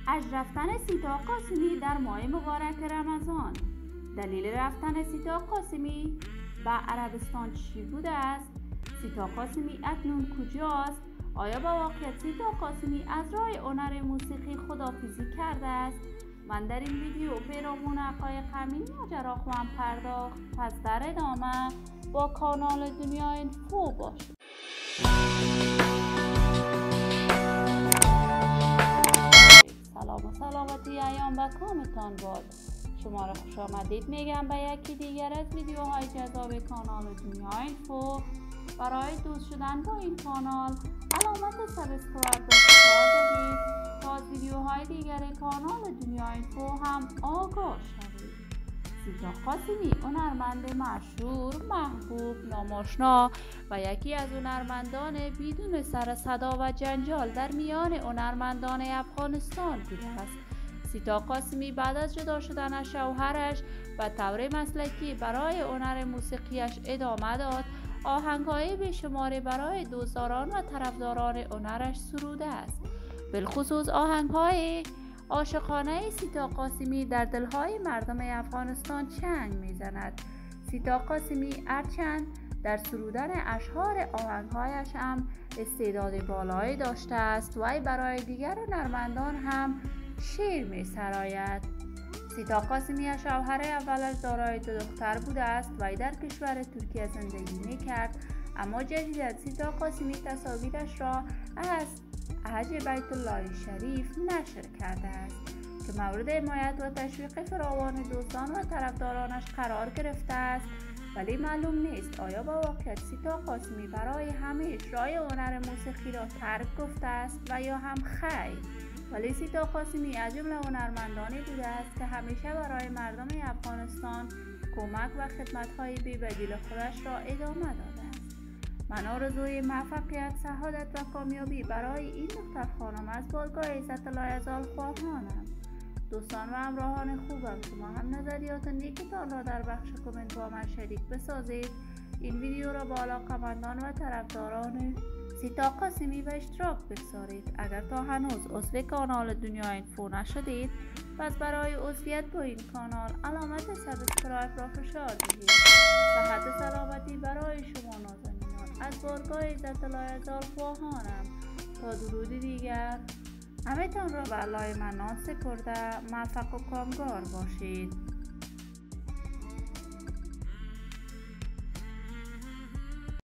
از رفتن سیتا قاسمی در ماه مبارک رمضان. دلیل رفتن سیتا قاسمی به عربستان چی بوده است؟ سیتا قاسمی اکنون کجاست؟ آیا با واقعیت سیتا قاسمی از راه هنر موسیقی خداحافظی کرده است؟ من در این ویدیو پیرامون حقایق همین ماجرا خواهم پرداخت، پس در ادامه با کانال دنیا اینفو باشید. سلام و سلامتی ایام و کامتان باد. شما را خوش آمدید میگم به یکی دیگر از ویدیوهای جذاب کانال دنیا اینفو. برای دوست شدن با این کانال علامت سابسکرایب را فشار دهید تا از ویدیوهای دیگر کانال دنیا اینفو هم آگاه شوید. سیتا قاسمی هنرمند مشهور، محبوب، ناماشنا و یکی از هنرمندان بدون سر صدا و جنجال در میان هنرمندان افغانستان بوده است. سیتا قاسمی بعد از جدا شدن از شوهرش و طور مسلکی برای هنر موسیقیش ادامه داد، آهنگ‌های بیشماری برای دوستداران و طرفداران هنرش سروده است. بالخصوص آهنگ‌های عاشقانه سیتا قاسمی در دل‌های مردم افغانستان چنگ می‌زند. سیتا قاسمی هرچند در سرودن اشعار آهنگ‌هایش هم استعداد بالایی داشته است، وی برای دیگر هنرمندان هم شعر می‌سراید. سیتا قاسمی شوهر اولش دارای دو دختر بوده است و در کشور ترکیه زندگی می‌کرد، اما جدیداً سیتا قاسمی تصاویرش را از حج بیت الله شریف نشر کرده است که مورد حمایت و تشویق فراوان دوستان و طرفدارانش قرار گرفته است، ولی معلوم نیست آیا با واقعیت سیتا قاسمی برای همیشه راه هنر موسیقی را ترک گفته است و یا هم خیر. ولی سیتا قاسمی از جمله هنرمندانی بوده است که همیشه برای مردم افغانستان کمک و خدمت‌های بی‌بدیل خودش را ادامه داده است. من آرزوی موفقیت، سعادت و کامیابی برای این دختر خانم از بارگاه عزت لایزال خواهانم. دوستان و همراهان خوبم، شما هم نظریات نیکتان را در بخش کامنت با من شریک بسازید. این ویدیو را با علاقه‌مندان و طرفداران سیتا قاسمی به اشتراک بگذارید. اگر تا هنوز عضو کانال دنیا اینفو نشدید، پس برای عضویت با این کانال علامت سابسکرایب را فشار دهید. صحت و سلامتی برای شما نازنینان از بارگاه عزت لایزال خواهانم. تا درود دیگر همه‌تان را به الله منان سپرده موفق و کامگار باشید.